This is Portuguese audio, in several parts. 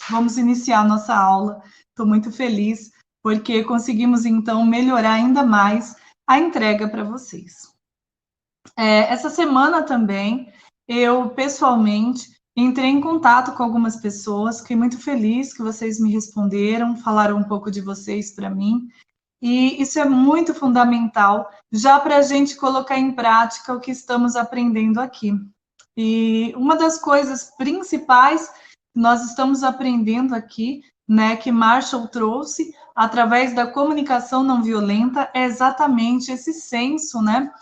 vamos iniciar a nossa aula. Estou muito feliz, porque conseguimos, então, melhorar ainda mais a entrega para vocês. Essa semana também, eu, pessoalmente, entrei em contato com algumas pessoas, fiquei muito feliz que vocês me responderam, falaram um pouco de vocês para mim, e isso é muito fundamental, já para a gente colocar em prática o que estamos aprendendo aqui. E uma das coisas principais que nós estamos aprendendo aqui, né, que Marshall trouxe, através da comunicação não violenta, é exatamente esse senso, né,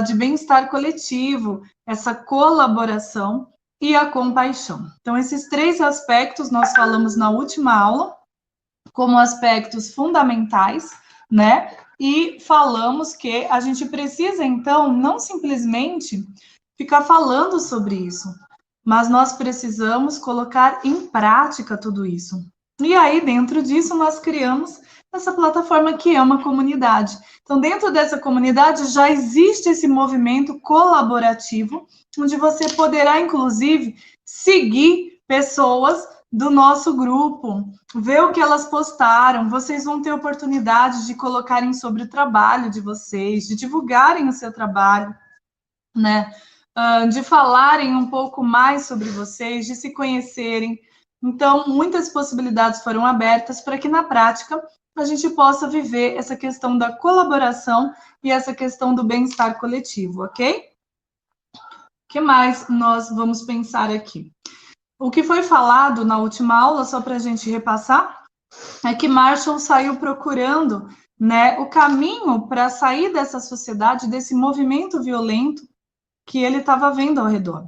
de bem-estar coletivo, essa colaboração e a compaixão. Então, esses 3 aspectos nós falamos na última aula, como aspectos fundamentais, né? E falamos que a gente precisa, então, não simplesmente ficar falando sobre isso, mas nós precisamos colocar em prática tudo isso. E aí, dentro disso, nós criamos essa plataforma que é uma comunidade. Então, dentro dessa comunidade já existe esse movimento colaborativo, onde você poderá, inclusive, seguir pessoas do nosso grupo, ver o que elas postaram, vocês vão ter oportunidade de colocarem sobre o trabalho de vocês, de divulgarem o seu trabalho, né? De falarem um pouco mais sobre vocês, de se conhecerem. Então, muitas possibilidades foram abertas para que, na prática, a gente possa viver essa questão da colaboração e essa questão do bem-estar coletivo, ok? O que mais nós vamos pensar aqui? O que foi falado na última aula, só para a gente repassar, é que Marshall saiu procurando, né, o caminho para sair dessa sociedade, desse movimento violento que ele estava vendo ao redor.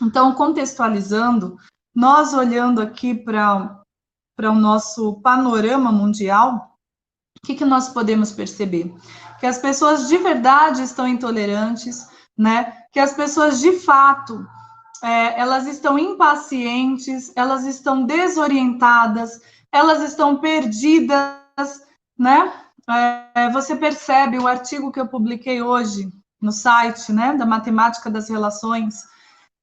Então, contextualizando, nós olhando aqui para o nosso panorama mundial, o que nós podemos perceber? Que as pessoas de verdade estão intolerantes, né? Que as pessoas de fato elas estão impacientes, elas estão desorientadas, elas estão perdidas, né? Você percebe o artigo que eu publiquei hoje no site, né, da Matemática das Relações,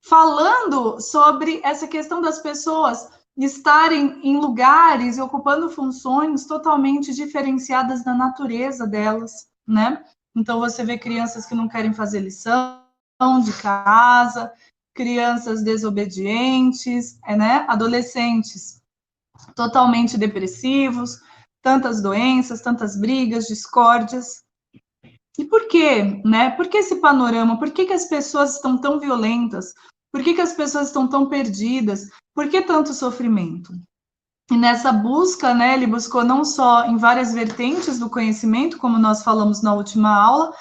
falando sobre essa questão das pessoas estarem em lugares e ocupando funções totalmente diferenciadas da natureza delas, né? Então, você vê crianças que não querem fazer lição de casa, crianças desobedientes, né? Adolescentes totalmente depressivos, tantas doenças, tantas brigas, discórdias. E por quê, né? Por que esse panorama? Por que as pessoas estão tão violentas? Por que as pessoas estão tão perdidas? Por que tanto sofrimento? E nessa busca, né, ele buscou não só em várias vertentes do conhecimento, como nós falamos na última aula,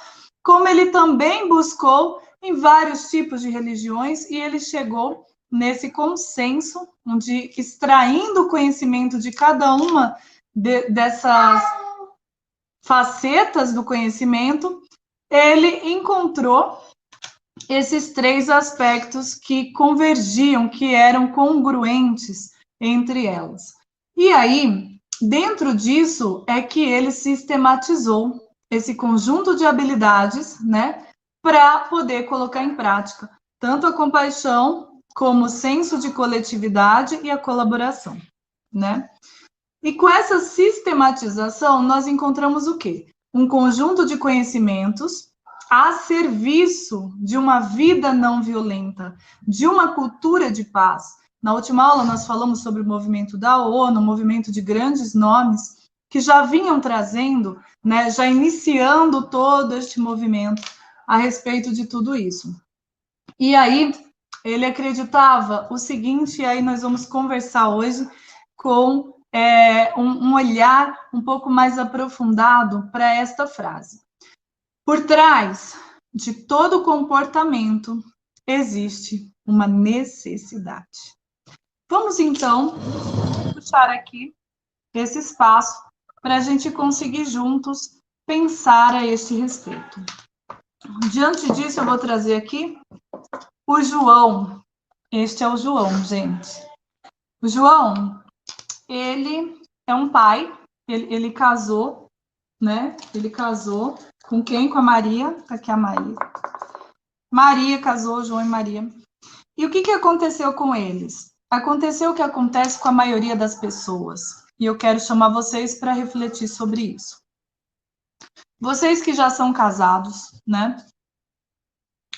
como ele também buscou em vários tipos de religiões, e ele chegou nesse consenso, onde, extraindo o conhecimento de cada uma dessas facetas do conhecimento, ele encontrou esses 3 aspectos que convergiam, que eram congruentes entre elas. E aí, dentro disso, é que ele sistematizou esse conjunto de habilidades, né, para poder colocar em prática tanto a compaixão como o senso de coletividade e a colaboração, né? E com essa sistematização, nós encontramos o quê? Um conjunto de conhecimentos a serviço de uma vida não violenta, de uma cultura de paz. Na última aula, nós falamos sobre o movimento da ONU, um movimento de grandes nomes, que já vinham trazendo, né, já iniciando todo este movimento a respeito de tudo isso. E aí, ele acreditava o seguinte, e aí nós vamos conversar hoje com um olhar um pouco mais aprofundado para esta frase. Por trás de todo comportamento existe uma necessidade. Vamos, então, puxar aqui esse espaço para a gente conseguir juntos pensar a este respeito. Diante disso, eu vou trazer aqui o João. Este é o João, gente. O João, ele é um pai, ele casou, né? Ele casou com quem? Com a Maria. Tá aqui a Maria. Maria casou, João e Maria. E o que aconteceu com eles? aconteceu o que acontece com a maioria das pessoas. E eu quero chamar vocês para refletir sobre isso. Vocês que já são casados, né?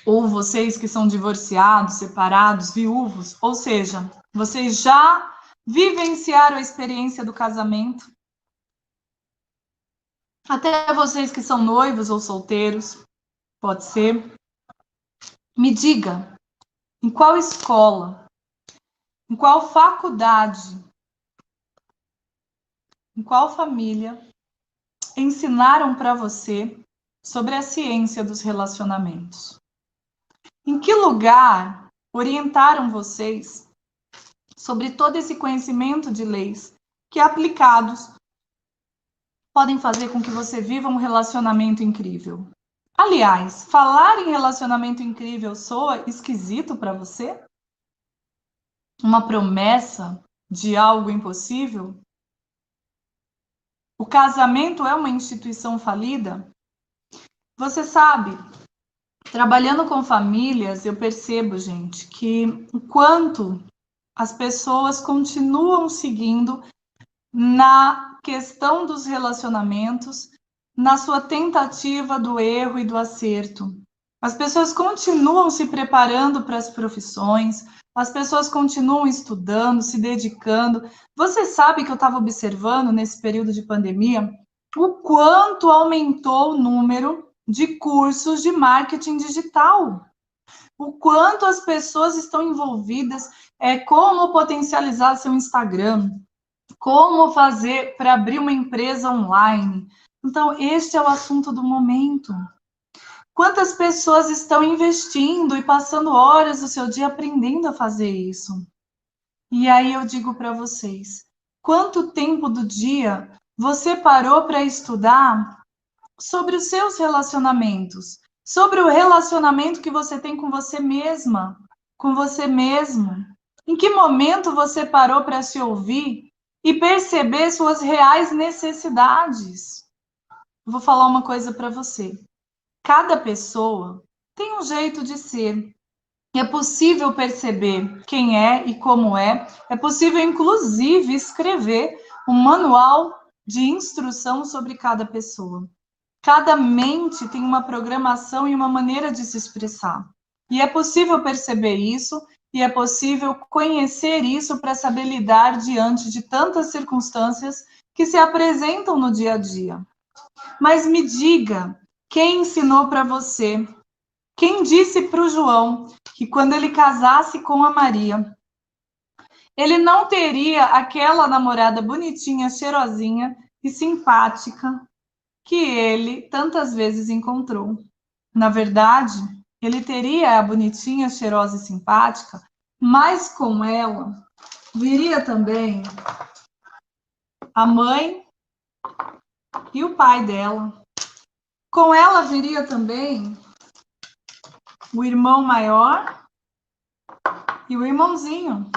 Ou vocês que são divorciados, separados, viúvos, ou seja, vocês já vivenciaram a experiência do casamento. Até vocês que são noivos ou solteiros, pode ser. Me diga, em qual escola, em qual faculdade, em qual família ensinaram para você sobre a ciência dos relacionamentos? Em que lugar orientaram vocês sobre todo esse conhecimento de leis que, aplicados, podem fazer com que você viva um relacionamento incrível? Aliás, falar em relacionamento incrível soa esquisito para você? Uma promessa de algo impossível? O casamento é uma instituição falida? Você sabe, trabalhando com famílias, eu percebo, gente, que o quanto as pessoas continuam seguindo na questão dos relacionamentos, na sua tentativa do erro e do acerto. As pessoas continuam se preparando para as profissões, as pessoas continuam estudando, se dedicando. Você sabe que eu estava observando nesse período de pandemia o quanto aumentou o número de cursos de marketing digital. O quanto as pessoas estão envolvidas, como potencializar seu Instagram, como fazer para abrir uma empresa online. Então, este é o assunto do momento. Quantas pessoas estão investindo e passando horas do seu dia aprendendo a fazer isso? E aí eu digo para vocês, quanto tempo do dia você parou para estudar sobre os seus relacionamentos, sobre o relacionamento que você tem com você mesma, com você mesmo? Em que momento você parou para se ouvir e perceber suas reais necessidades? Vou falar uma coisa para você. Cada pessoa tem um jeito de ser. É possível perceber quem é e como é. É possível, inclusive, escrever um manual de instrução sobre cada pessoa. Cada mente tem uma programação e uma maneira de se expressar. E é possível perceber isso e é possível conhecer isso para saber lidar diante de tantas circunstâncias que se apresentam no dia a dia. Mas me diga, quem ensinou para você? Quem disse para o João que quando ele casasse com a Maria, ele não teria aquela namorada bonitinha, cheirosinha e simpática que ele tantas vezes encontrou? Na verdade, ele teria a bonitinha, cheirosa e simpática, mas com ela viria também a mãe e o pai dela. Com ela viria também o irmão maior e o irmãozinho.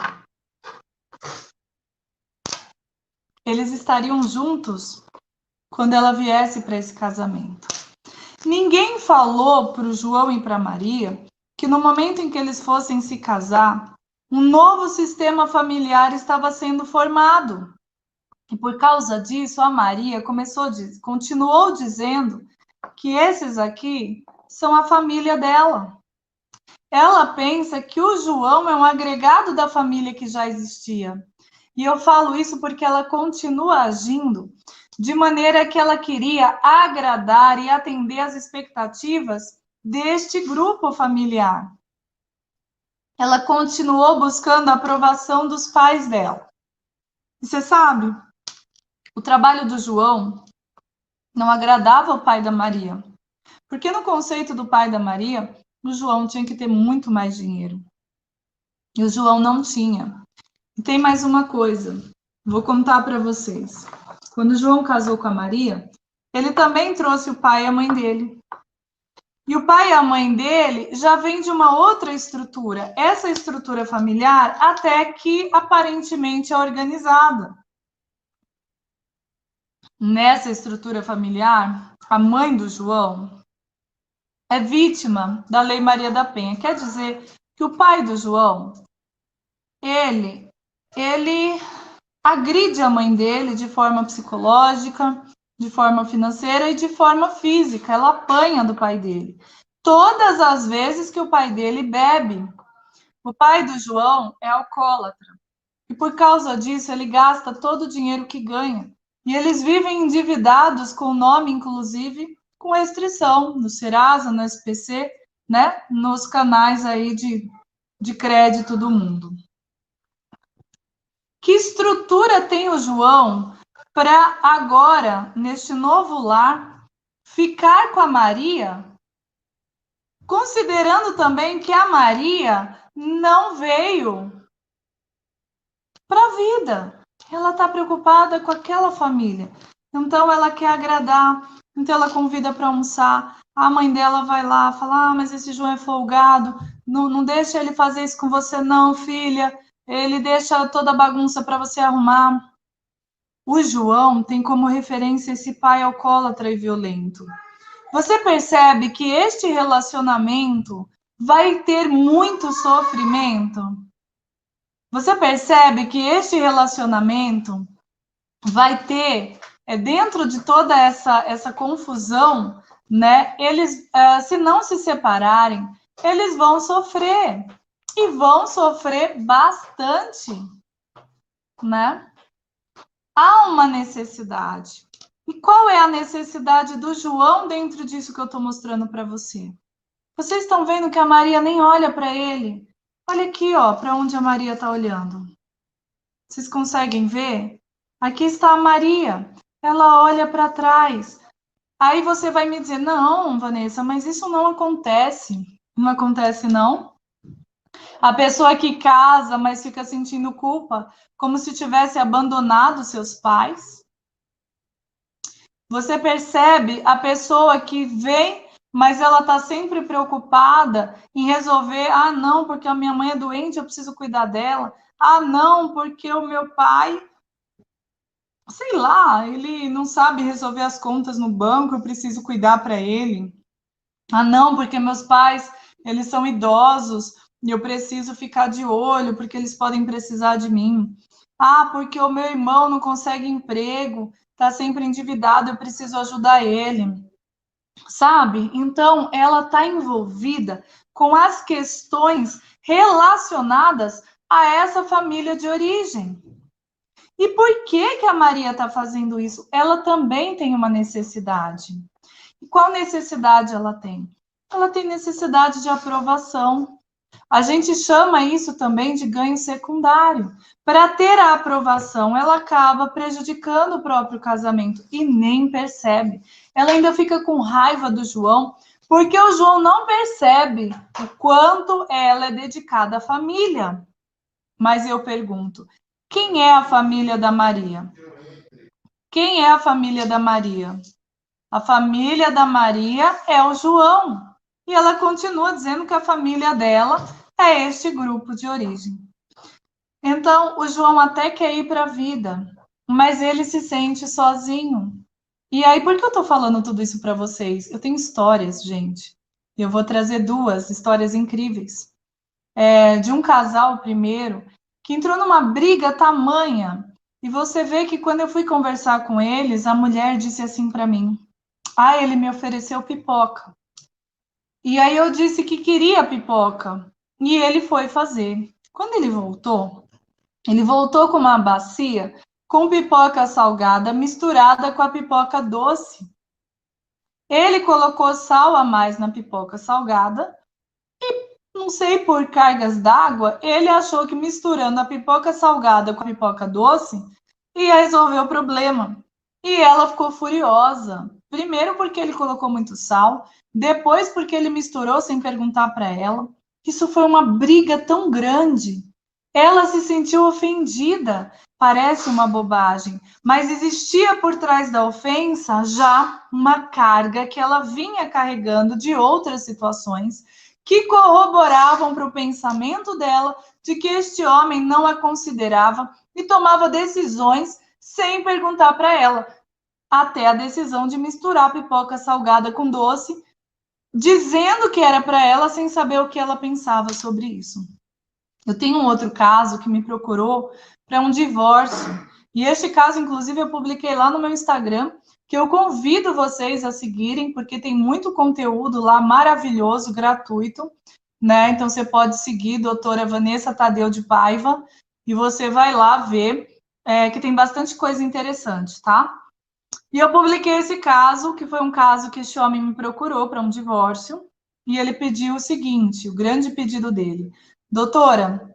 Eles estariam juntos quando ela viesse para esse casamento. Ninguém falou para o João e para Maria que no momento em que eles fossem se casar, um novo sistema familiar estava sendo formado. E por causa disso, a Maria continuou dizendo que esses aqui são a família dela. Ela pensa que o João é um agregado da família que já existia. E eu falo isso porque ela continua agindo de maneira que ela queria agradar e atender às expectativas deste grupo familiar. Ela continuou buscando a aprovação dos pais dela. E você sabe, o trabalho do João não agradava o pai da Maria. Porque no conceito do pai da Maria, o João tinha que ter muito mais dinheiro. E o João não tinha. E tem mais uma coisa, vou contar para vocês. Quando o João casou com a Maria, ele também trouxe o pai e a mãe dele. E o pai e a mãe dele já vêm de uma outra estrutura. Essa estrutura familiar até que aparentemente é organizada. Nessa estrutura familiar, a mãe do João é vítima da Lei Maria da Penha. Quer dizer que o pai do João, ele ele agride a mãe dele de forma psicológica, de forma financeira e de forma física. Ela apanha do pai dele. Todas as vezes que o pai dele bebe. O pai do João é alcoólatra. E por causa disso, ele gasta todo o dinheiro que ganha. E eles vivem endividados com o nome, inclusive, com restrição, no Serasa, no SPC, né? Nos canais aí de crédito do mundo. Que estrutura tem o João para agora, neste novo lar, ficar com a Maria, considerando também que a Maria não veio para a vida. Ela está preocupada com aquela família. Então, ela quer agradar. Então, ela convida para almoçar. A mãe dela vai lá, fala, mas esse João é folgado. Não deixa ele fazer isso com você, não, filha. Ele deixa toda a bagunça para você arrumar. O João tem como referência esse pai alcoólatra e violento. Você percebe que este relacionamento vai ter muito sofrimento? Você percebe que este relacionamento vai ter, dentro de toda essa confusão, né? Eles, se não se separarem, eles vão sofrer. E vão sofrer bastante, né? Há uma necessidade. E qual é a necessidade do João dentro disso que eu estou mostrando para você? Vocês estão vendo que a Maria nem olha para ele? Olha aqui, ó, para onde a Maria está olhando. Vocês conseguem ver? Aqui está a Maria. Ela olha para trás. Aí você vai me dizer, não, Vanessa, mas isso não acontece. Não acontece, não? A pessoa que casa, mas fica sentindo culpa, como se tivesse abandonado seus pais. Você percebe a pessoa que vem, mas ela está sempre preocupada em resolver. Ah, não, porque a minha mãe é doente, eu preciso cuidar dela. Ah, não, porque o meu pai, sei lá, ele não sabe resolver as contas no banco, eu preciso cuidar para ele. Ah, não, porque meus pais, eles são idosos e eu preciso ficar de olho, porque eles podem precisar de mim. Ah, porque o meu irmão não consegue emprego, está sempre endividado, eu preciso ajudar ele. Sabe? Então, ela está envolvida com as questões relacionadas a essa família de origem. E por que a Maria está fazendo isso? Ela também tem uma necessidade. E qual necessidade ela tem? Ela tem necessidade de aprovação. A gente chama isso também de ganho secundário. Para ter a aprovação, ela acaba prejudicando o próprio casamento e nem percebe. Ela ainda fica com raiva do João, porque o João não percebe o quanto ela é dedicada à família. Mas eu pergunto, quem é a família da Maria? Quem é a família da Maria? A família da Maria é o João. E ela continua dizendo que a família dela é este grupo de origem. Então, o João até quer ir para a vida, mas ele se sente sozinho. E aí, por que eu estou falando tudo isso para vocês? Eu tenho histórias, gente. Eu vou trazer duas histórias incríveis. De um casal, primeiro, que entrou numa briga tamanha. E você vê que quando eu fui conversar com eles, a mulher disse assim para mim, ah, ele me ofereceu pipoca. E aí eu disse que queria pipoca. E ele foi fazer. Quando ele voltou com uma bacia com pipoca salgada misturada com a pipoca doce. Ele colocou sal a mais na pipoca salgada e, não sei por cargas d'água, ele achou que misturando a pipoca salgada com a pipoca doce ia resolver o problema. E ela ficou furiosa. Primeiro porque ele colocou muito sal, depois porque ele misturou sem perguntar para ela. Isso foi uma briga tão grande. Ela se sentiu ofendida. Parece uma bobagem, mas existia por trás da ofensa já uma carga que ela vinha carregando de outras situações que corroboravam para o pensamento dela de que este homem não a considerava e tomava decisões sem perguntar para ela, até a decisão de misturar pipoca salgada com doce, dizendo que era para ela sem saber o que ela pensava sobre isso. Eu tenho um outro caso que me procurou para um divórcio. E este caso, inclusive, eu publiquei lá no meu Instagram, que eu convido vocês a seguirem, porque tem muito conteúdo lá maravilhoso, gratuito, né? Então, você pode seguir doutora Vanessa Tadeu de Paiva, e você vai lá ver que tem bastante coisa interessante, tá? E eu publiquei esse caso, que foi um caso que este homem me procurou para um divórcio, e ele pediu o seguinte, o grande pedido dele: doutora,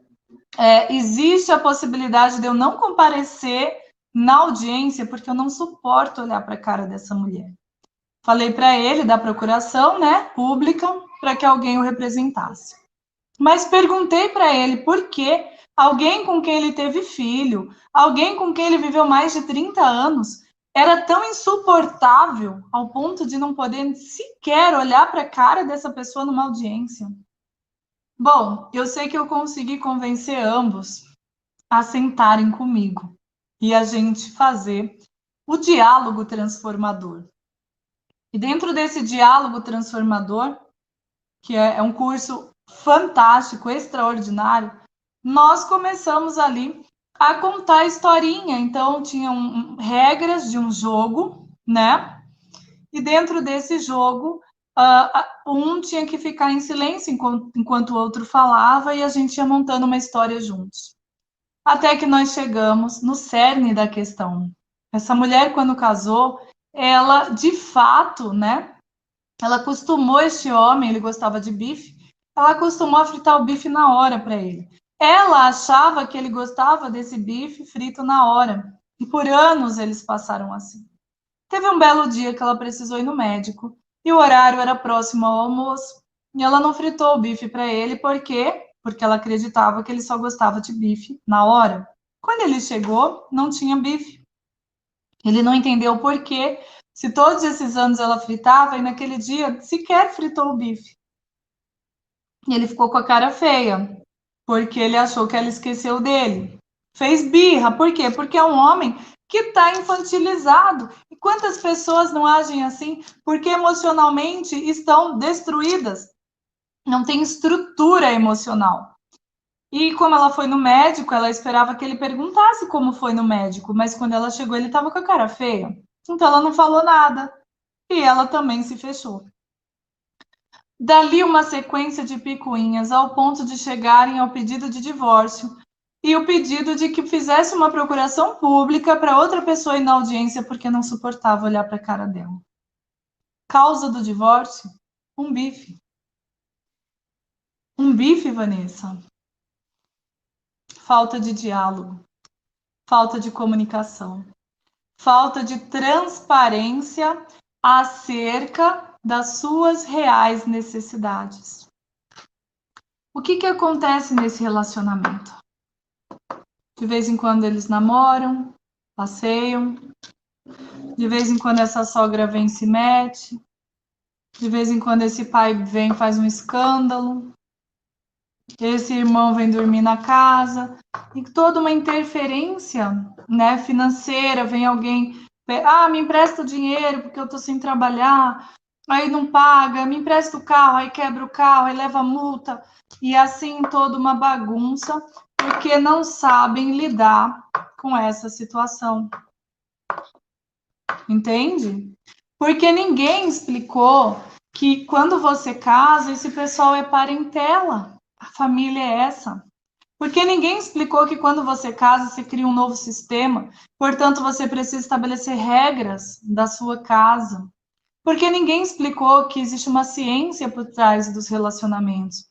existe a possibilidade de eu não comparecer na audiência, porque eu não suporto olhar para a cara dessa mulher. Falei para ele da procuração, né, pública, para que alguém o representasse. Mas perguntei para ele por que alguém com quem ele teve filho, alguém com quem ele viveu mais de 30 anos, era tão insuportável ao ponto de não poder sequer olhar para a cara dessa pessoa numa audiência. Bom, eu sei que eu consegui convencer ambos a sentarem comigo e a gente fazer o diálogo transformador. E dentro desse diálogo transformador, que é um curso fantástico, extraordinário, nós começamos ali a contar a historinha. Então, tinham regras de um jogo, né? E dentro desse jogo, um tinha que ficar em silêncio enquanto o outro falava, e a gente ia montando uma história juntos. Até que nós chegamos no cerne da questão. Essa mulher, quando casou, ela, de fato, né? Ela acostumou este homem, ele gostava de bife, ela acostumou a fritar o bife na hora para ele. Ela achava que ele gostava desse bife frito na hora. E por anos eles passaram assim. Teve um belo dia que ela precisou ir no médico, e o horário era próximo ao almoço, e ela não fritou o bife para ele, por quê? Porque ela acreditava que ele só gostava de bife na hora. Quando ele chegou, não tinha bife. Ele não entendeu por quê, se todos esses anos ela fritava, e naquele dia sequer fritou o bife. E ele ficou com a cara feia, porque ele achou que ela esqueceu dele. Fez birra, por quê? Porque é um homem que está infantilizado. E quantas pessoas não agem assim? Porque emocionalmente estão destruídas. Não tem estrutura emocional. E como ela foi no médico, ela esperava que ele perguntasse como foi no médico, mas quando ela chegou, ele estava com a cara feia. Então ela não falou nada. E ela também se fechou. Dali uma sequência de picuinhas ao ponto de chegarem ao pedido de divórcio e o pedido de que fizesse uma procuração pública para outra pessoa ir na audiência porque não suportava olhar para a cara dela. Causa do divórcio? Um bife. Um bife, Vanessa. Falta de diálogo, falta de comunicação, falta de transparência acerca das suas reais necessidades. O que acontece nesse relacionamento? De vez em quando eles namoram, passeiam, de vez em quando essa sogra vem e se mete, de vez em quando esse pai vem e faz um escândalo, esse irmão vem dormir na casa, e toda uma interferência, né, financeira, vem alguém, me empresta o dinheiro porque eu tô sem trabalhar, aí não paga, me empresta o carro, aí quebra o carro, aí leva multa, e assim toda uma bagunça, porque não sabem lidar com essa situação. Entende? Porque ninguém explicou que quando você casa, esse pessoal é parentela. A família é essa. Porque ninguém explicou que quando você casa, você cria um novo sistema. Portanto, você precisa estabelecer regras da sua casa. Porque ninguém explicou que existe uma ciência por trás dos relacionamentos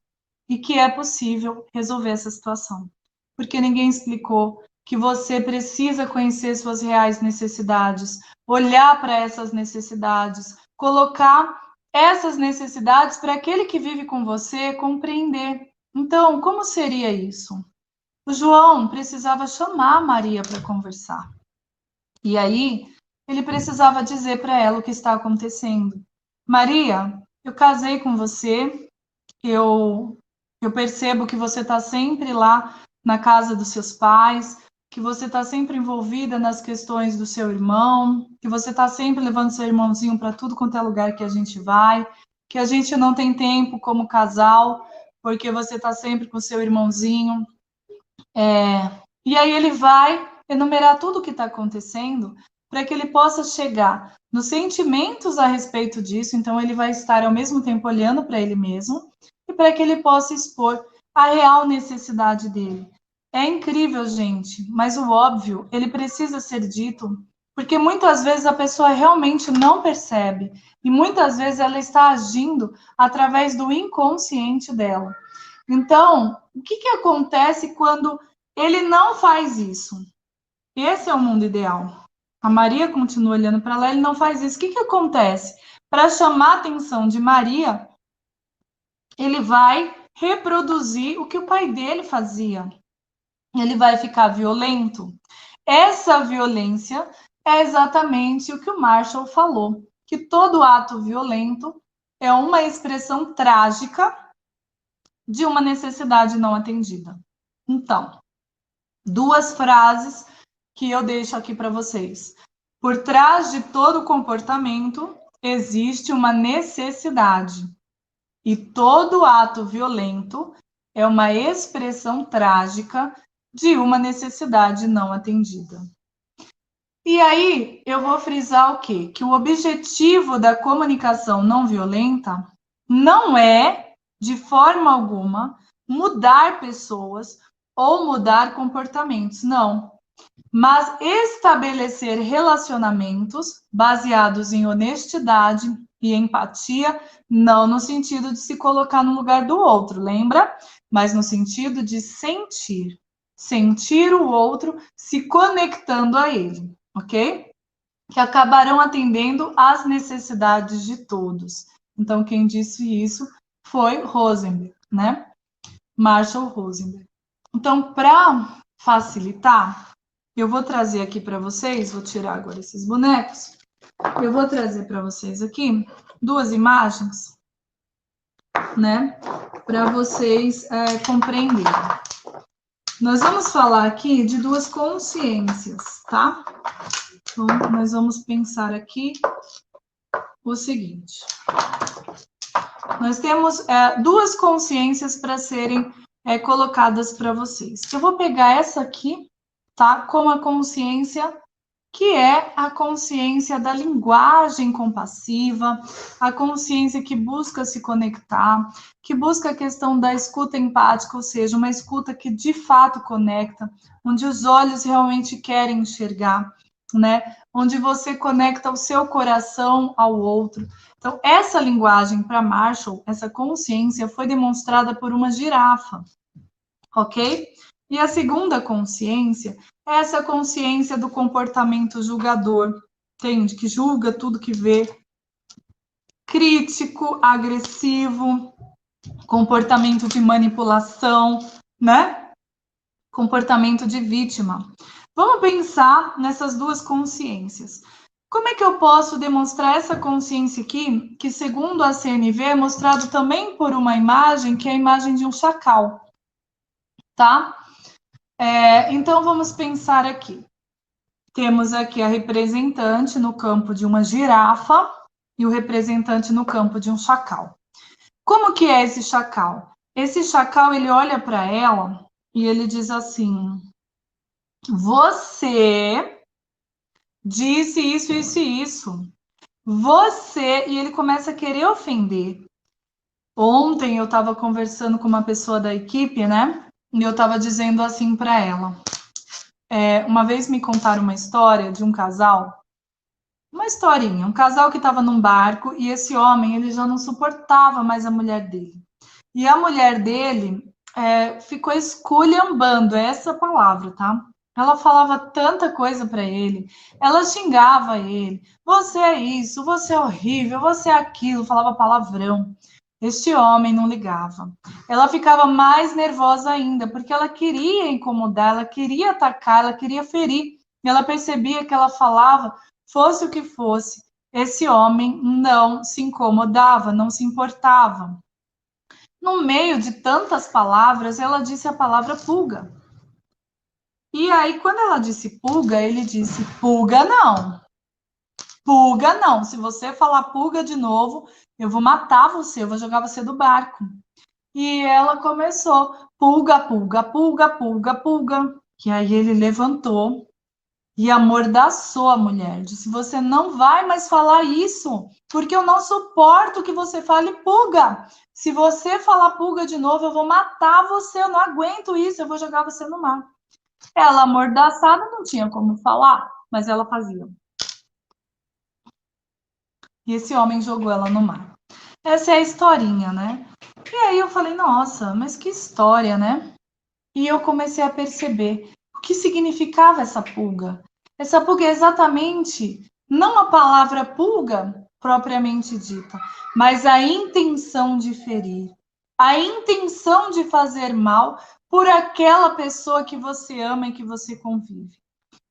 e que é possível resolver essa situação. Porque ninguém explicou que você precisa conhecer suas reais necessidades, olhar para essas necessidades, colocar essas necessidades para aquele que vive com você compreender. Então, como seria isso? O João precisava chamar a Maria para conversar. E aí, ele precisava dizer para ela o que está acontecendo. Maria, eu casei com você, eu percebo que você está sempre lá na casa dos seus pais, que você está sempre envolvida nas questões do seu irmão, que você está sempre levando seu irmãozinho para tudo quanto é lugar que a gente vai, que a gente não tem tempo como casal, porque você está sempre com seu irmãozinho E aí ele vai enumerar tudo o que está acontecendo para que ele possa chegar nos sentimentos a respeito disso. Então, ele vai estar ao mesmo tempo olhando para ele mesmo e para que ele possa expor a real necessidade dele. É incrível, gente, mas o óbvio, ele precisa ser dito, porque muitas vezes a pessoa realmente não percebe e muitas vezes ela está agindo através do inconsciente dela. Então, o que acontece quando ele não faz isso? Esse é o mundo ideal. A Maria continua olhando para lá, ele não faz isso. O que acontece? Para chamar a atenção de Maria, ele vai reproduzir o que o pai dele fazia. Ele vai ficar violento. Essa violência é exatamente o que o Marshall falou, que todo ato violento é uma expressão trágica de uma necessidade não atendida. Então, duas frases que eu deixo aqui para vocês. Por trás de todo comportamento existe uma necessidade. E todo ato violento é uma expressão trágica de uma necessidade não atendida. E aí, eu vou frisar o quê? Que o objetivo da comunicação não violenta não é, de forma alguma, mudar pessoas ou mudar comportamentos, não. Mas estabelecer relacionamentos baseados em honestidade e empatia, não no sentido de se colocar no lugar do outro, lembra? Mas no sentido de sentir. Sentir o outro se conectando a ele, ok? Que acabarão atendendo às necessidades de todos. Então, quem disse isso foi Rosenberg, né? Marshall Rosenberg. Então, para facilitar, eu vou trazer aqui para vocês, vou tirar agora esses bonecos, eu vou trazer para vocês aqui duas imagens, né, para vocês compreenderem. Nós vamos falar aqui de duas consciências, tá? Então, nós vamos pensar aqui o seguinte. Nós temos duas consciências para serem colocadas para vocês. Eu vou pegar essa aqui, tá? Com a consciência que é a consciência da linguagem compassiva, a consciência que busca se conectar, que busca a questão da escuta empática, ou seja, uma escuta que de fato conecta, onde os olhos realmente querem enxergar, né? Onde você conecta o seu coração ao outro. Então, essa linguagem para Marshall, essa consciência foi demonstrada por uma girafa, ok? E a segunda consciência é essa consciência do comportamento julgador, entende? Que julga tudo que vê, crítico, agressivo, comportamento de manipulação, né? Comportamento de vítima. Vamos pensar nessas duas consciências. Como é que eu posso demonstrar essa consciência aqui, que segundo a CNV é mostrado também por uma imagem, que é a imagem de um chacal, tá? Então, vamos pensar aqui. Temos aqui a representante no campo de uma girafa e o representante no campo de um chacal. Como que é esse chacal? Esse chacal, ele olha para ela e ele diz assim: você disse isso, isso e isso. Você... E ele começa a querer ofender. Ontem eu estava conversando com uma pessoa da equipe, né? E eu estava dizendo assim para ela. Uma vez me contaram uma história de um casal, uma historinha, um casal que estava num barco e esse homem, ele já não suportava mais a mulher dele. E a mulher dele ficou esculhambando, é essa palavra, tá? Ela falava tanta coisa para ele, ela xingava ele, você é isso, você é horrível, você é aquilo, falava palavrão. Este homem não ligava. Ela ficava mais nervosa ainda, porque ela queria incomodar, ela queria atacar, ela queria ferir. E ela percebia que ela falava, fosse o que fosse, esse homem não se incomodava, não se importava. No meio de tantas palavras, ela disse a palavra pulga. E aí, quando ela disse pulga, ele disse, pulga não. Pulga não. Se você falar pulga de novo, eu vou matar você, eu vou jogar você do barco. E ela começou, pulga, pulga, pulga, pulga, pulga. E aí ele levantou e amordaçou a mulher. Disse, você não vai mais falar isso, porque eu não suporto que você fale pulga. Se você falar pulga de novo, eu vou matar você, eu não aguento isso, eu vou jogar você no mar. Ela, amordaçada, não tinha como falar, mas ela fazia. E esse homem jogou ela no mar. Essa é a historinha, né? E aí eu falei, nossa, mas que história, né? E eu comecei a perceber o que significava essa pulga. Essa pulga é exatamente, não a palavra pulga propriamente dita, mas a intenção de ferir, a intenção de fazer mal por aquela pessoa que você ama e que você convive.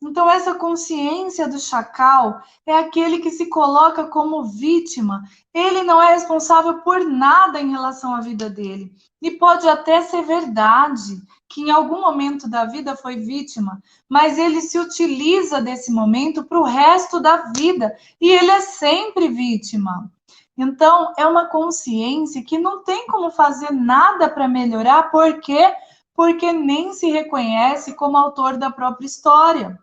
Então, essa consciência do chacal é aquele que se coloca como vítima. Ele não é responsável por nada em relação à vida dele. E pode até ser verdade que em algum momento da vida foi vítima, mas ele se utiliza desse momento para o resto da vida. E ele é sempre vítima. Então, é uma consciência que não tem como fazer nada para melhorar. Por quê? Porque nem se reconhece como autor da própria história.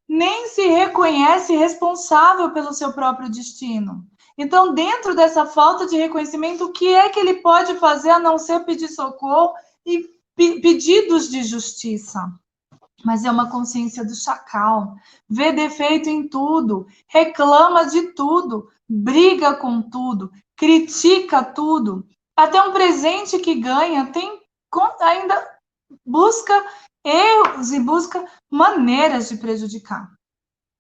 Nem se reconhece responsável pelo seu próprio destino. Então, dentro dessa falta de reconhecimento, o que é que ele pode fazer a não ser pedir socorro e pedidos de justiça? Mas é uma consciência do chacal. Vê defeito em tudo, reclama de tudo, briga com tudo, critica tudo. Até um presente que ganha ainda busca erros e busca maneiras de prejudicar.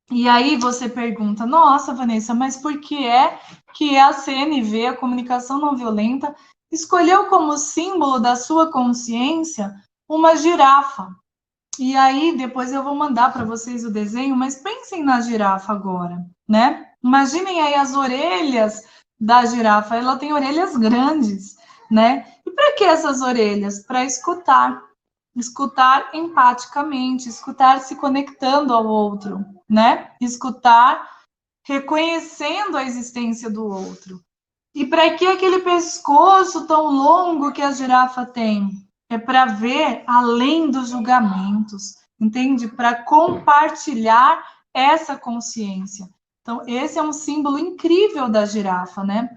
E aí você pergunta, nossa, Vanessa, mas por que é que a CNV, a comunicação não violenta, escolheu como símbolo da sua consciência uma girafa? E aí depois eu vou mandar para vocês o desenho, mas pensem na girafa agora, né? Imaginem aí as orelhas da girafa, ela tem orelhas grandes, né? E para que essas orelhas? Para escutar. Escutar empaticamente, escutar se conectando ao outro, né? Escutar reconhecendo a existência do outro. E para que aquele pescoço tão longo que a girafa tem? É para ver além dos julgamentos, entende? Para compartilhar essa consciência. Então, esse é um símbolo incrível da girafa, né?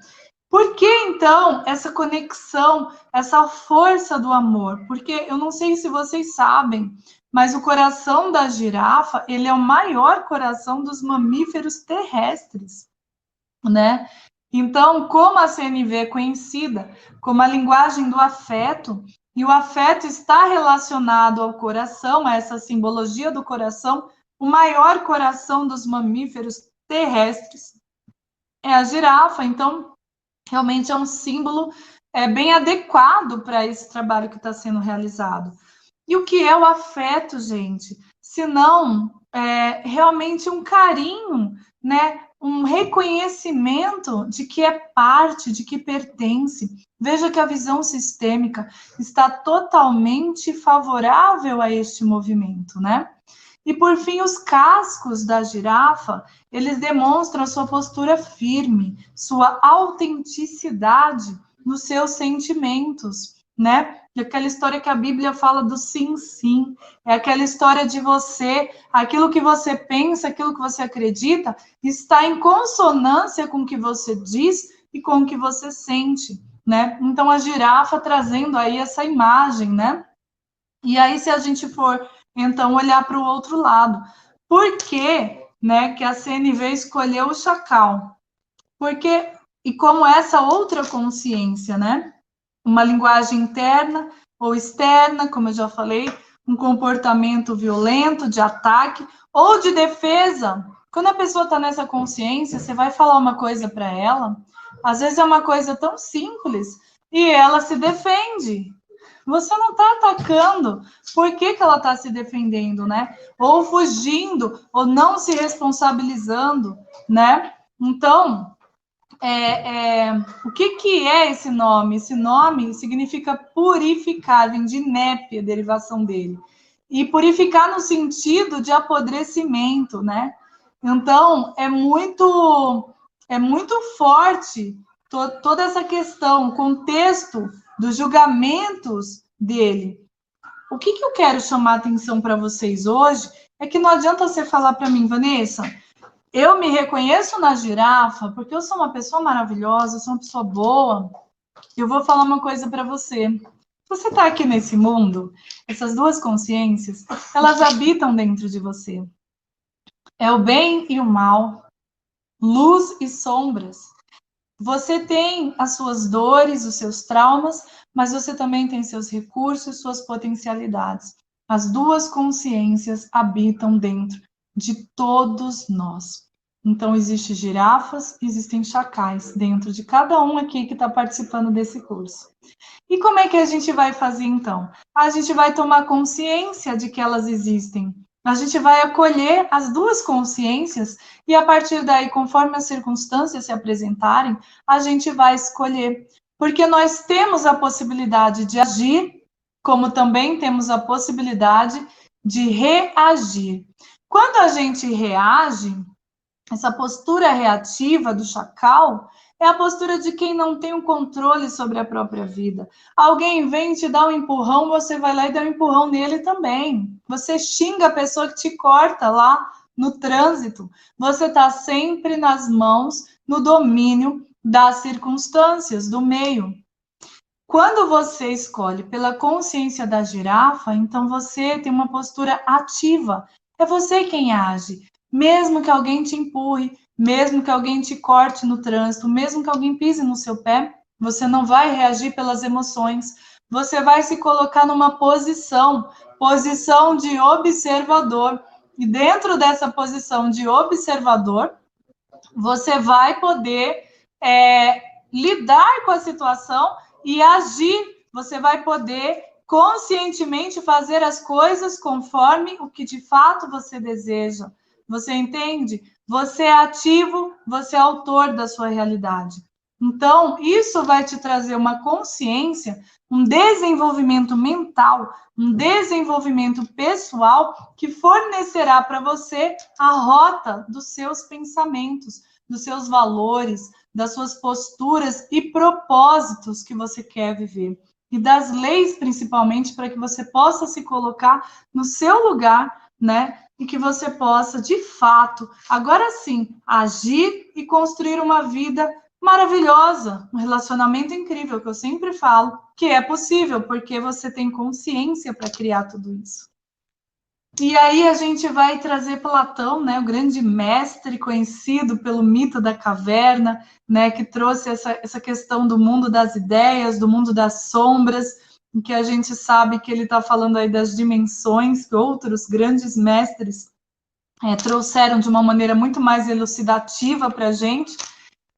Por que, então, essa conexão, essa força do amor? Porque eu não sei se vocês sabem, mas o coração da girafa, ele é o maior coração dos mamíferos terrestres, né? Então, como a CNV é conhecida como a linguagem do afeto, e o afeto está relacionado ao coração, a essa simbologia do coração, o maior coração dos mamíferos terrestres é a girafa. Então, realmente é um símbolo bem adequado para esse trabalho que está sendo realizado. E o que é o afeto, gente? Se não realmente um carinho, né? Um reconhecimento de que é parte, de que pertence. Veja que a visão sistêmica está totalmente favorável a este movimento, né? E, por fim, os cascos da girafa, eles demonstram sua postura firme, sua autenticidade nos seus sentimentos, né? E aquela história que a Bíblia fala do sim, sim. É aquela história de você, aquilo que você pensa, aquilo que você acredita, está em consonância com o que você diz e com o que você sente, né? Então, a girafa trazendo aí essa imagem, né? E aí, se a gente for, então, olhar para o outro lado, por que, né, que a CNV escolheu o chacal? Porque, e como essa outra consciência, né? Uma linguagem interna ou externa, como eu já falei, um comportamento violento, de ataque ou de defesa. Quando a pessoa está nessa consciência, você vai falar uma coisa para ela, às vezes é uma coisa tão simples, e ela se defende. Você não está atacando. Por que ela está se defendendo, né? Ou fugindo, ou não se responsabilizando, né? Então, o que é esse nome? Esse nome significa purificar, vem de nep, a derivação dele. E purificar no sentido de apodrecimento, né? Então, é muito forte toda essa questão, o contexto dos julgamentos dele. O que eu quero chamar a atenção para vocês hoje é que não adianta você falar para mim, Vanessa, eu me reconheço na girafa porque eu sou uma pessoa maravilhosa, eu sou uma pessoa boa. Eu vou falar uma coisa para você. Você está aqui nesse mundo, essas duas consciências, elas habitam dentro de você. É o bem e o mal, luz e sombras. Você tem as suas dores, os seus traumas, mas você também tem seus recursos, suas potencialidades. As duas consciências habitam dentro de todos nós. Então, existem girafas, existem chacais dentro de cada um aqui que está participando desse curso. E como é que a gente vai fazer, então? A gente vai tomar consciência de que elas existem. A gente vai acolher as duas consciências e, a partir daí, conforme as circunstâncias se apresentarem, a gente vai escolher. Porque nós temos a possibilidade de agir, como também temos a possibilidade de reagir. Quando a gente reage, essa postura reativa do chacal é a postura de quem não tem o controle sobre a própria vida. Alguém vem te dar um empurrão, você vai lá e dá um empurrão nele também. Você xinga a pessoa que te corta lá no trânsito. Você está sempre nas mãos, no domínio das circunstâncias, do meio. Quando você escolhe pela consciência da girafa, então você tem uma postura ativa. É você quem age. Mesmo que alguém te empurre, mesmo que alguém te corte no trânsito, mesmo que alguém pise no seu pé, você não vai reagir pelas emoções. Você vai se colocar numa posição de observador. E dentro dessa posição de observador, você vai poder lidar com a situação e agir. Você vai poder conscientemente fazer as coisas conforme o que de fato você deseja. Você entende? Você é ativo, você é autor da sua realidade. Então, isso vai te trazer uma consciência, um desenvolvimento mental, um desenvolvimento pessoal que fornecerá para você a rota dos seus pensamentos, dos seus valores, das suas posturas e propósitos que você quer viver. E das leis, principalmente, para que você possa se colocar no seu lugar, né? E que você possa, de fato, agora sim, agir e construir uma vida maravilhosa, um relacionamento incrível, que eu sempre falo, que é possível, porque você tem consciência para criar tudo isso. E aí a gente vai trazer Platão, né, o grande mestre conhecido pelo mito da caverna, né, que trouxe essa questão do mundo das ideias, do mundo das sombras, em que a gente sabe que ele está falando aí das dimensões que outros grandes mestres trouxeram de uma maneira muito mais elucidativa para a gente.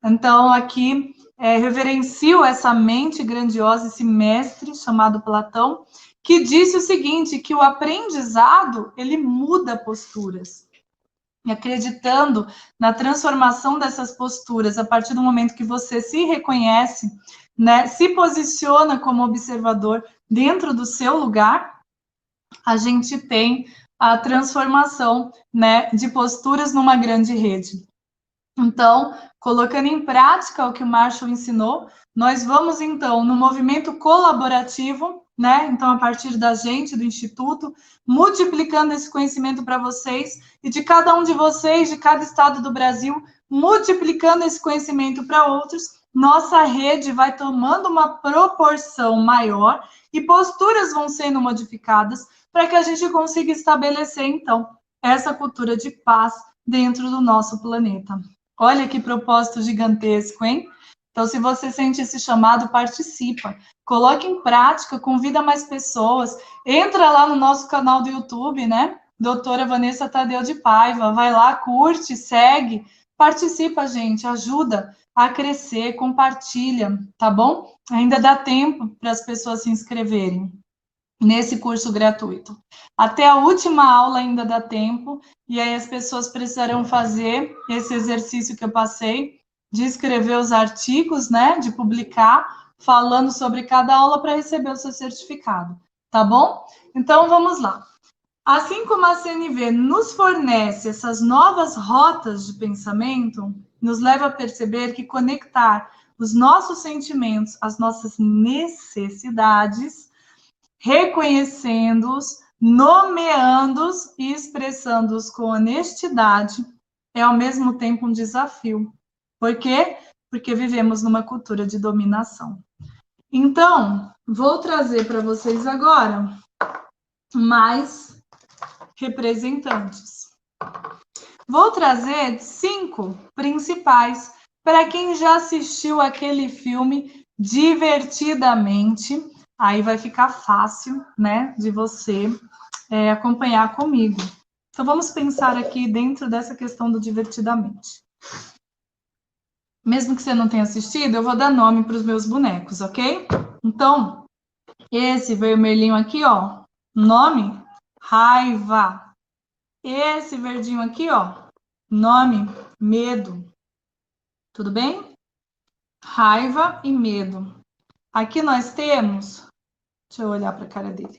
Então, aqui, reverencio essa mente grandiosa, esse mestre chamado Platão, que disse o seguinte, que o aprendizado, ele muda posturas. E acreditando na transformação dessas posturas, a partir do momento que você se reconhece, né, se posiciona como observador dentro do seu lugar, a gente tem a transformação, né, de posturas numa grande rede. Então, colocando em prática o que o Marshall ensinou, nós vamos, então, no movimento colaborativo, né? Então, a partir da gente, do Instituto, multiplicando esse conhecimento para vocês e de cada um de vocês, de cada estado do Brasil, multiplicando esse conhecimento para outros, nossa rede vai tomando uma proporção maior e posturas vão sendo modificadas para que a gente consiga estabelecer, então, essa cultura de paz dentro do nosso planeta. Olha que propósito gigantesco, hein? Então, se você sente esse chamado, participa. Coloque em prática, convida mais pessoas. Entra lá no nosso canal do YouTube, né? Doutora Vanessa Tadeu de Paiva. Vai lá, curte, segue. Participa, gente. Ajuda a crescer, compartilha, tá bom? Ainda dá tempo para as pessoas se inscreverem nesse curso gratuito. Até a última aula ainda dá tempo, e aí as pessoas precisarão fazer esse exercício que eu passei, de escrever os artigos, né, de publicar, falando sobre cada aula para receber o seu certificado, tá bom? Então, vamos lá. Assim como a CNV nos fornece essas novas rotas de pensamento, nos leva a perceber que conectar os nossos sentimentos às nossas necessidades reconhecendo-os, nomeando-os e expressando-os com honestidade, é ao mesmo tempo um desafio. Por quê? Porque vivemos numa cultura de dominação. Então, vou trazer para vocês agora mais representantes. Vou trazer 5 principais para quem já assistiu aquele filme Divertidamente. Aí vai ficar fácil, né, de você acompanhar comigo. Então, vamos pensar aqui dentro dessa questão do Divertidamente. Mesmo que você não tenha assistido, eu vou dar nome para os meus bonecos, ok? Então, esse vermelhinho aqui, ó, nome, raiva. Esse verdinho aqui, ó, nome, medo. Tudo bem? Raiva e medo. Aqui nós temos, deixa eu olhar para a cara dele.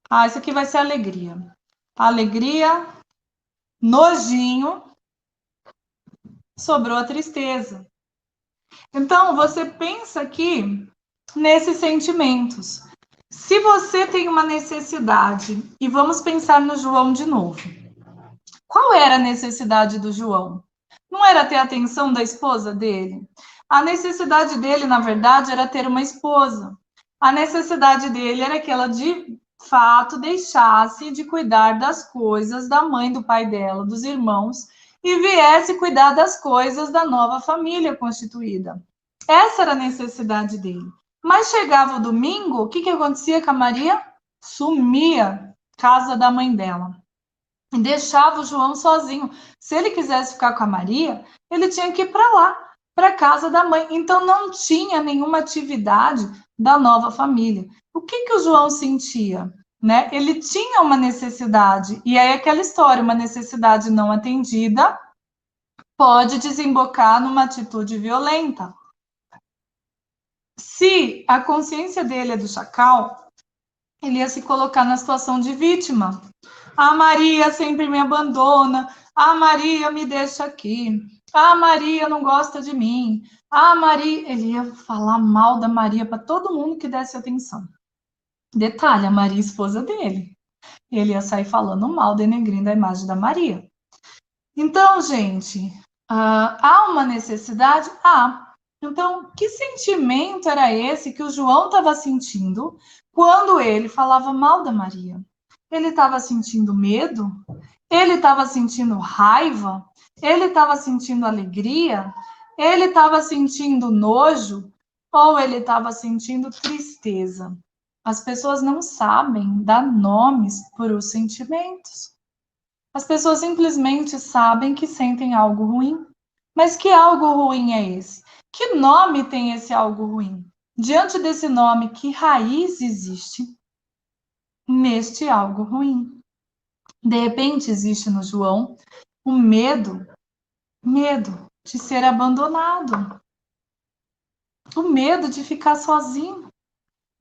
Ah, isso aqui vai ser alegria. Alegria, nojinho, sobrou a tristeza. Então, você pensa aqui nesses sentimentos. Se você tem uma necessidade, e vamos pensar no João de novo. Qual era a necessidade do João? Não era ter a atenção da esposa dele? A necessidade dele, na verdade, era ter uma esposa. A necessidade dele era que ela, de fato, deixasse de cuidar das coisas da mãe, do pai dela, dos irmãos, e viesse cuidar das coisas da nova família constituída. Essa era a necessidade dele. Mas chegava o domingo, o que acontecia com a Maria? Sumia, casa da mãe dela. E deixava o João sozinho. Se ele quisesse ficar com a Maria, ele tinha que ir para lá, para a casa da mãe. Então, não tinha nenhuma atividade da nova família. O que o João sentia? Né? Ele tinha uma necessidade. E aí, aquela história, uma necessidade não atendida, pode desembocar numa atitude violenta. Se a consciência dele é do chacal, ele ia se colocar na situação de vítima. A Maria sempre me abandona. A Maria me deixa aqui. A Maria não gosta de mim. A Maria... Ele ia falar mal da Maria para todo mundo que desse atenção. Detalhe, a Maria é esposa dele. Ele ia sair falando mal, denegrindo a imagem da Maria. Então, gente, há uma necessidade? Há. Então, que sentimento era esse que o João estava sentindo quando ele falava mal da Maria? Ele estava sentindo medo? Ele estava sentindo raiva? Ele estava sentindo alegria? Ele estava sentindo nojo? Ou ele estava sentindo tristeza? As pessoas não sabem dar nomes para os sentimentos. As pessoas simplesmente sabem que sentem algo ruim. Mas que algo ruim é esse? Que nome tem esse algo ruim? Diante desse nome, que raiz existe neste algo ruim? De repente, existe no João o medo de ser abandonado, o medo de ficar sozinho.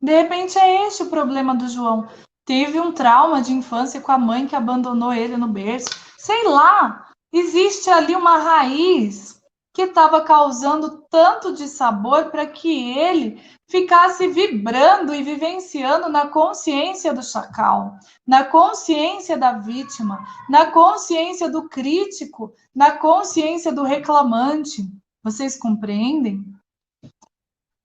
De repente, é este o problema do João. Teve um trauma de infância com a mãe que abandonou ele no berço. Sei lá, existe ali uma raiz que estava causando tanto dissabor para que ele ficasse vibrando e vivenciando na consciência do chacal, na consciência da vítima, na consciência do crítico, na consciência do reclamante. Vocês compreendem?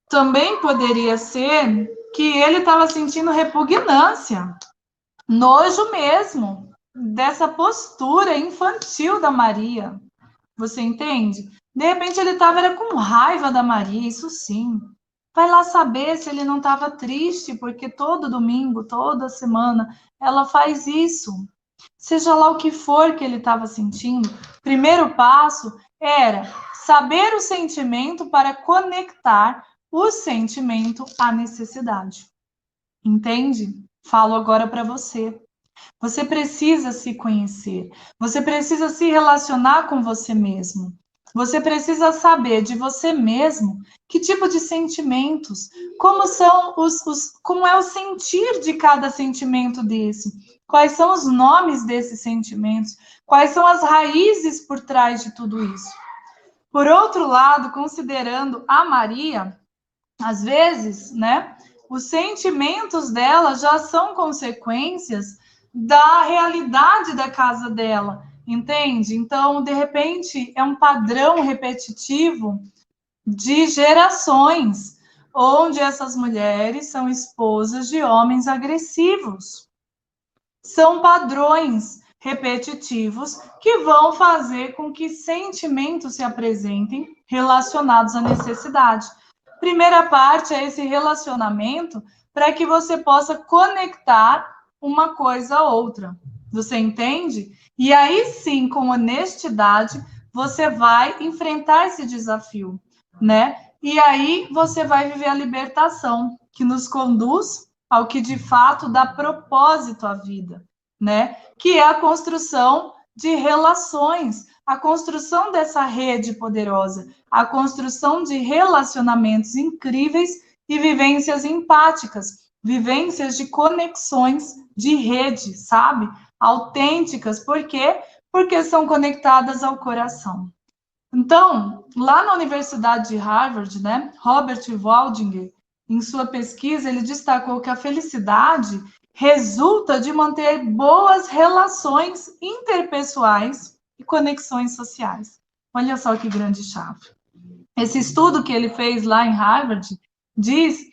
Também poderia ser que ele estava sentindo repugnância, nojo mesmo, dessa postura infantil da Maria. Você entende? De repente ele estava com raiva da Maria, isso sim. Vai lá saber se ele não estava triste, porque todo domingo, toda semana, ela faz isso. Seja lá o que for que ele estava sentindo, o primeiro passo era saber o sentimento para conectar o sentimento à necessidade. Entende? Falo agora para você. Você precisa se conhecer. Você precisa se relacionar com você mesmo. Você precisa saber de você mesmo que tipo de sentimentos, como é o sentir de cada sentimento desse, quais são os nomes desses sentimentos, quais são as raízes por trás de tudo isso. Por outro lado, considerando a Maria, às vezes, né, Os sentimentos dela já são consequências da realidade da casa dela, entende? Então, de repente, é um padrão repetitivo de gerações, onde essas mulheres são esposas de homens agressivos. São padrões repetitivos que vão fazer com que sentimentos se apresentem relacionados à necessidade. Primeira parte é esse relacionamento para que você possa conectar uma coisa a outra. Você entende? E aí sim, com honestidade, você vai enfrentar esse desafio, né? E aí você vai viver a libertação, que nos conduz ao que de fato dá propósito à vida, né? Que é a construção de relações, a construção dessa rede poderosa, a construção de relacionamentos incríveis e vivências empáticas, vivências de conexões de rede, sabe? Autênticas, por quê? Porque são conectadas ao coração. Então, lá na Universidade de Harvard, né, Robert Waldinger, em sua pesquisa, ele destacou que a felicidade resulta de manter boas relações interpessoais e conexões sociais. Olha só que grande chave. Esse estudo que ele fez lá em Harvard diz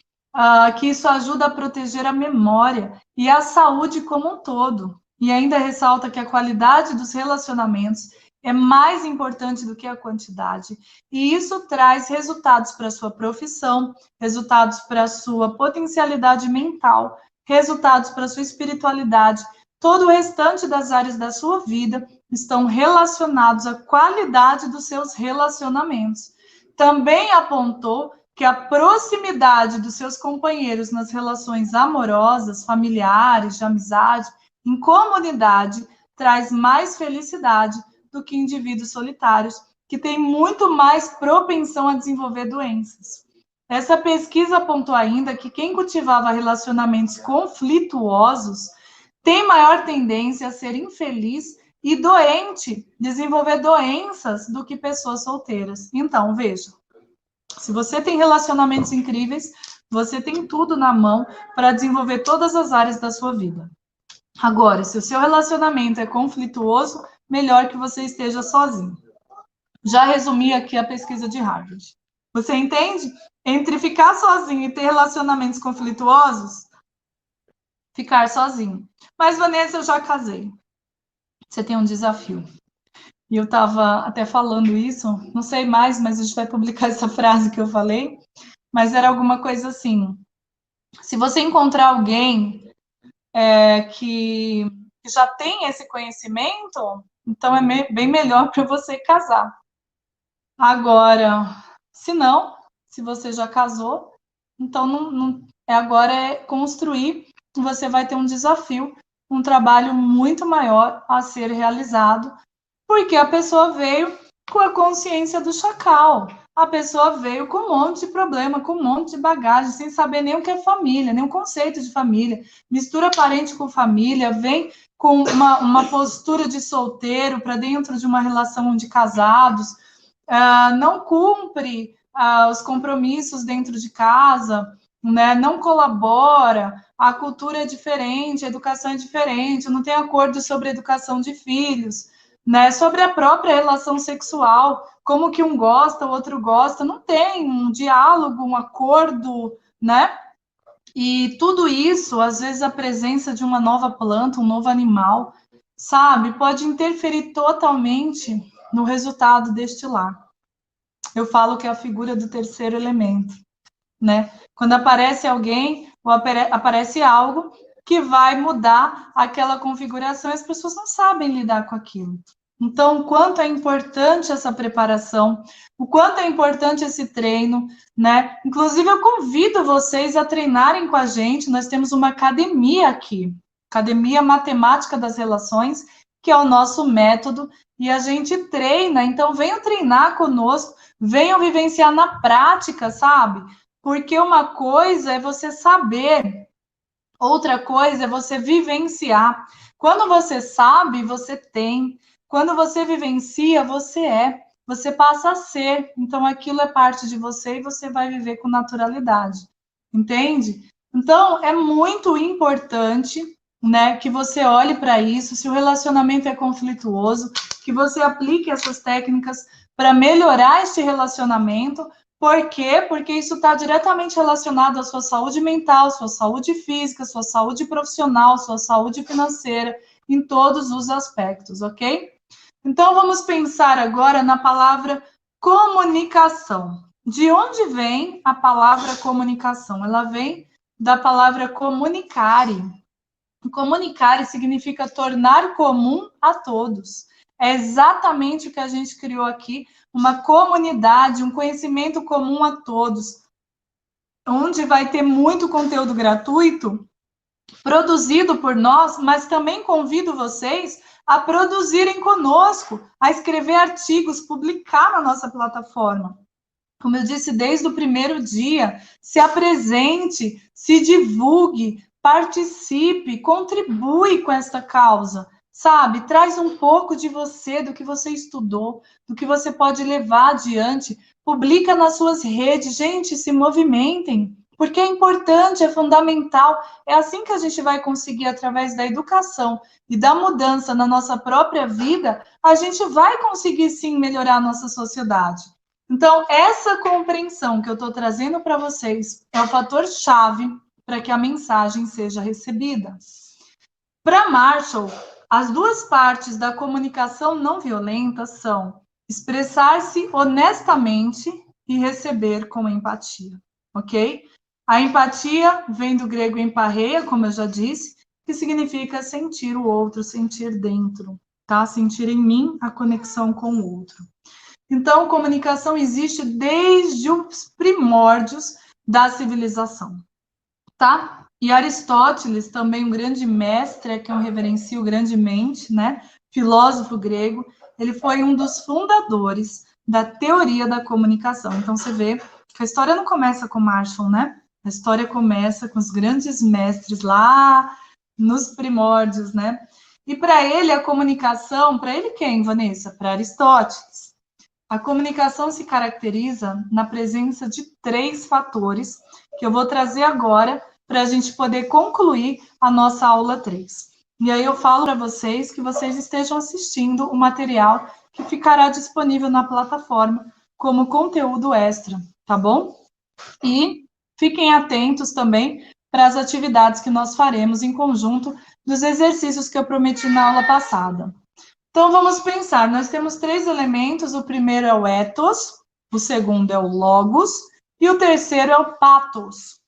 que isso ajuda a proteger a memória e a saúde como um todo. E ainda ressalta que a qualidade dos relacionamentos é mais importante do que a quantidade. E isso traz resultados para a sua profissão, resultados para a sua potencialidade mental, resultados para a sua espiritualidade. Todo o restante das áreas da sua vida estão relacionados à qualidade dos seus relacionamentos. Também apontou que a proximidade dos seus companheiros nas relações amorosas, familiares, de amizade, em comunidade, traz mais felicidade do que indivíduos solitários, que têm muito mais propensão a desenvolver doenças. Essa pesquisa apontou ainda que quem cultivava relacionamentos conflituosos tem maior tendência a ser infeliz e doente, desenvolver doenças do que pessoas solteiras. Então, veja, se você tem relacionamentos incríveis, você tem tudo na mão para desenvolver todas as áreas da sua vida. Agora, se o seu relacionamento é conflituoso, melhor que você esteja sozinho. Já resumi aqui a pesquisa de Harvard. Você entende? Entre ficar sozinho e ter relacionamentos conflituosos, ficar sozinho. Mas, Vanessa, eu já casei. Você tem um desafio. E eu estava até falando isso, não sei mais, mas a gente vai publicar essa frase que eu falei, mas era alguma coisa assim. Se você encontrar alguém que já tem esse conhecimento, então é bem melhor para você casar. Agora, se não, se você já casou, então agora é construir, você vai ter um desafio, um trabalho muito maior a ser realizado, porque a pessoa veio com a consciência do chacal. A pessoa veio com um monte de problema, com um monte de bagagem, sem saber nem o que é família, nem o conceito de família. Mistura parente com família, vem com uma postura de solteiro para dentro de uma relação de casados, não cumpre os compromissos dentro de casa, né? Não colabora, a cultura é diferente, a educação é diferente, não tem acordo sobre a educação de filhos, né? Sobre a própria relação sexual, como que um gosta, o outro gosta, não tem um diálogo, um acordo, né? E tudo isso, às vezes a presença de uma nova planta, um novo animal, sabe, pode interferir totalmente no resultado deste lar. Eu falo que é a figura do terceiro elemento, né? Quando aparece alguém ou aparece algo que vai mudar aquela configuração, e as pessoas não sabem lidar com aquilo. Então, o quanto é importante essa preparação, o quanto é importante esse treino, né? Inclusive, eu convido vocês a treinarem com a gente. Nós temos uma academia aqui, Academia Matemática das Relações, que é o nosso método, e a gente treina. Então, venham treinar conosco, venham vivenciar na prática, sabe? Porque uma coisa é você saber, outra coisa é você vivenciar. Quando você sabe, você tem. Quando você vivencia, você é. Você passa a ser. Então, aquilo é parte de você e você vai viver com naturalidade. Entende? Então, é muito importante, né, que você olhe para isso, se o relacionamento é conflituoso, que você aplique essas técnicas para melhorar esse relacionamento. Por quê? Porque isso está diretamente relacionado à sua saúde mental, sua saúde física, sua saúde profissional, sua saúde financeira, em todos os aspectos, ok? Então, vamos pensar agora na palavra comunicação. De onde vem a palavra comunicação? Ela vem da palavra comunicare. Comunicare significa tornar comum a todos. É exatamente o que a gente criou aqui, uma comunidade, um conhecimento comum a todos, onde vai ter muito conteúdo gratuito produzido por nós, mas também convido vocês a produzirem conosco, a escrever artigos, publicar na nossa plataforma. Como eu disse desde o primeiro dia, se apresente, se divulgue, participe, contribui com esta causa, sabe? Traz um pouco de você, do que você estudou, do que você pode levar adiante, publica nas suas redes, gente, se movimentem, porque é importante, é fundamental, é assim que a gente vai conseguir, através da educação e da mudança na nossa própria vida, a gente vai conseguir sim melhorar a nossa sociedade. Então, essa compreensão que eu estou trazendo para vocês é o fator-chave para que a mensagem seja recebida. Para Marshall, as duas partes da comunicação não violenta são expressar-se honestamente e receber com empatia, ok? A empatia vem do grego emparreia, como eu já disse, que significa sentir o outro, sentir dentro, tá? Sentir em mim a conexão com o outro. Então, comunicação existe desde os primórdios da civilização, tá? E Aristóteles, também um grande mestre, que eu reverencio grandemente, né? Filósofo grego, ele foi um dos fundadores da teoria da comunicação. Então, você vê que a história não começa com Marshall, né? A história começa com os grandes mestres lá nos primórdios, né? E para ele, a comunicação, para ele quem, Vanessa? Para Aristóteles. A comunicação se caracteriza na presença de 3 fatores que eu vou trazer agora para a gente poder concluir a nossa aula 3. E aí eu falo para vocês que vocês estejam assistindo o material que ficará disponível na plataforma como conteúdo extra, tá bom? E fiquem atentos também para as atividades que nós faremos em conjunto dos exercícios que eu prometi na aula passada. Então, vamos pensar, nós temos 3 elementos, o primeiro é o ethos, o segundo é o logos, e o terceiro é o pathos.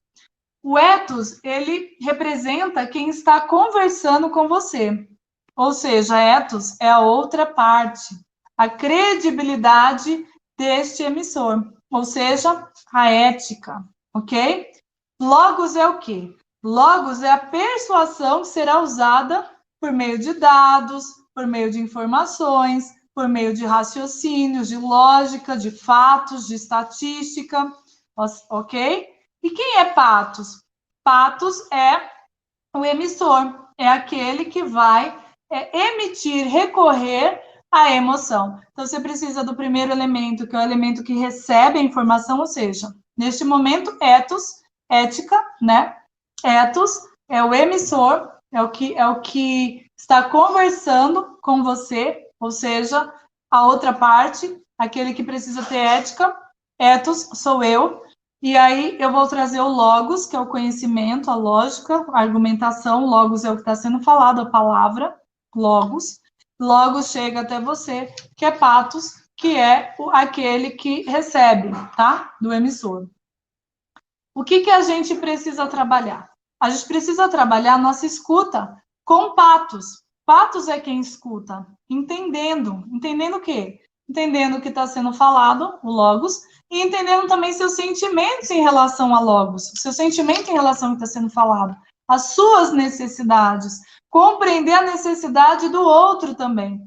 O ethos, ele representa quem está conversando com você, ou seja, ethos é a outra parte, a credibilidade deste emissor, ou seja, a ética, ok? Logos é o quê? Logos é a persuasão que será usada por meio de dados, por meio de informações, por meio de raciocínios, de lógica, de fatos, de estatística, ok? E quem é pathos? Pathos é o emissor, é aquele que vai emitir, recorrer à emoção. Então, você precisa do primeiro elemento, que é o elemento que recebe a informação, ou seja, neste momento, ethos, ética, né? Ethos é o emissor, é o que está conversando com você, ou seja, a outra parte, aquele que precisa ter ética. Ethos sou eu. E aí eu vou trazer o logos, que é o conhecimento, a lógica, a argumentação. Logos é o que está sendo falado, a palavra, logos. Logos chega até você, que é pathos, que é aquele que recebe, tá? Do emissor. O que a gente precisa trabalhar? A gente precisa trabalhar a nossa escuta com pathos. Pathos é quem escuta, entendendo. Entendendo o quê? Entendendo o que está sendo falado, o logos, e entendendo também seus sentimentos em relação a logos, seu sentimento em relação ao que está sendo falado, as suas necessidades, compreender a necessidade do outro também,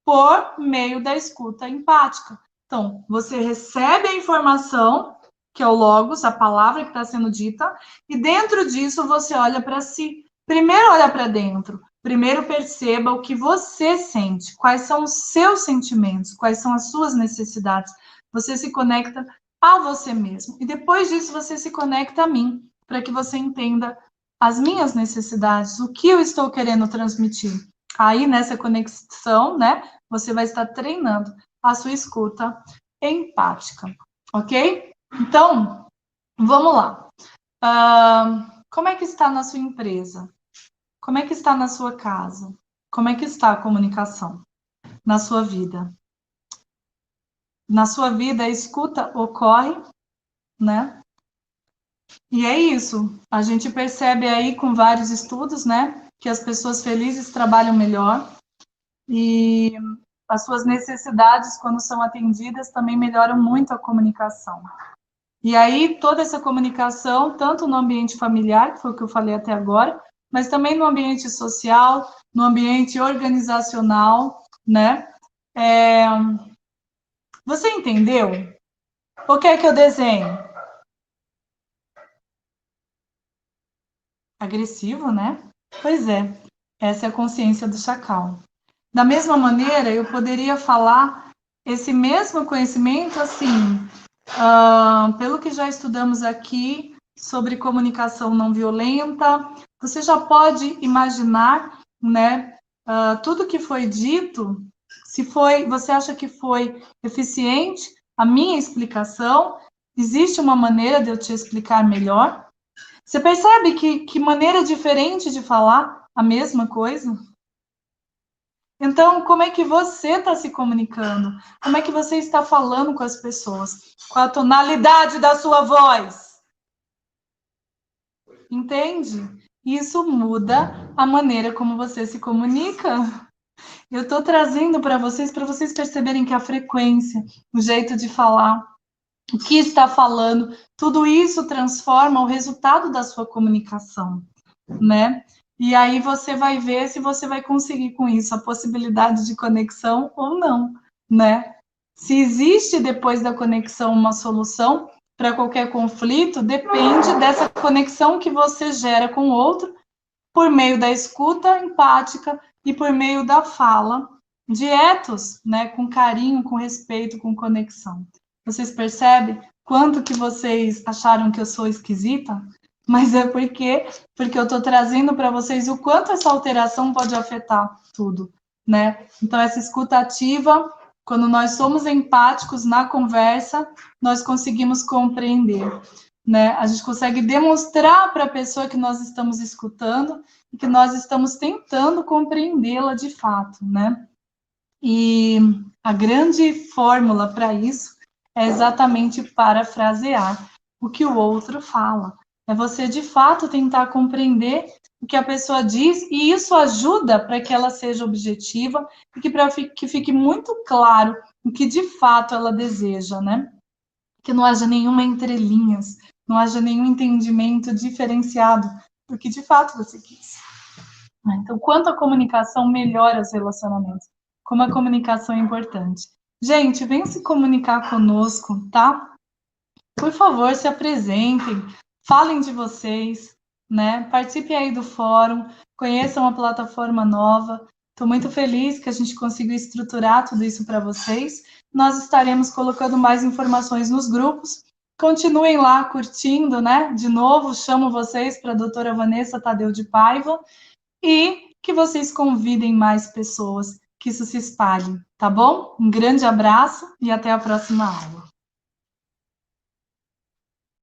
por meio da escuta empática. Então, você recebe a informação, que é o logos, a palavra que está sendo dita, e dentro disso você olha para si. Primeiro olha para dentro, primeiro perceba o que você sente, quais são os seus sentimentos, quais são as suas necessidades. Você se conecta a você mesmo, e depois disso você se conecta a mim, para que você entenda as minhas necessidades, o que eu estou querendo transmitir. Aí, nessa conexão, né, você vai estar treinando a sua escuta empática, ok? Então, vamos lá. Como é que está na sua empresa? Como é que está na sua casa? Como é que está a comunicação na sua vida? Na sua vida, a escuta ocorre, né? E é isso. A gente percebe aí com vários estudos, né, que as pessoas felizes trabalham melhor e as suas necessidades, quando são atendidas, também melhoram muito a comunicação. E aí, toda essa comunicação, tanto no ambiente familiar, que foi o que eu falei até agora, mas também no ambiente social, no ambiente organizacional, né? Você entendeu? O que é que eu desenho? Agressivo, né? Pois é, essa é a consciência do chacal. Da mesma maneira, eu poderia falar esse mesmo conhecimento assim, pelo que já estudamos aqui sobre comunicação não violenta, você já pode imaginar, né, tudo que foi dito, se foi, você acha que foi eficiente a minha explicação? Existe uma maneira de eu te explicar melhor? Você percebe que maneira diferente de falar a mesma coisa? Então, como é que você está se comunicando? Como é que você está falando com as pessoas? Qual a tonalidade da sua voz? Entende? Isso muda a maneira como você se comunica. Eu estou trazendo para vocês perceberem que a frequência, o jeito de falar, o que está falando, tudo isso transforma o resultado da sua comunicação, né? E aí você vai ver se você vai conseguir com isso a possibilidade de conexão ou não, né? Se existe depois da conexão uma solução para qualquer conflito, depende dessa conexão que você gera com o outro por meio da escuta empática e por meio da fala de etos, né? Com carinho, com respeito, com conexão. Vocês percebem quanto que vocês acharam que eu sou esquisita? Mas é porque eu estou trazendo para vocês o quanto essa alteração pode afetar tudo, né? Então, essa escuta ativa, quando nós somos empáticos na conversa, nós conseguimos compreender, né? A gente consegue demonstrar para a pessoa que nós estamos escutando e que nós estamos tentando compreendê-la de fato, né? E a grande fórmula para isso é exatamente parafrasear o que o outro fala. É você, de fato, tentar compreender o que a pessoa diz, e isso ajuda para que ela seja objetiva e que fique muito claro o que, de fato, ela deseja, né? Que não haja nenhuma entrelinhas, não haja nenhum entendimento diferenciado do que, de fato, você quis. Então, quanto a comunicação melhora os relacionamentos, como a comunicação é importante. Gente, venham se comunicar conosco, tá? Por favor, se apresentem, falem de vocês, né? Participem aí do fórum, conheçam a plataforma nova. Estou muito feliz que a gente conseguiu estruturar tudo isso para vocês. Nós estaremos colocando mais informações nos grupos. Continuem lá curtindo, né? De novo, chamo vocês para a doutora Vanessa Tadeu de Paiva e que vocês convidem mais pessoas, que isso se espalhe, tá bom? Um grande abraço e até a próxima aula.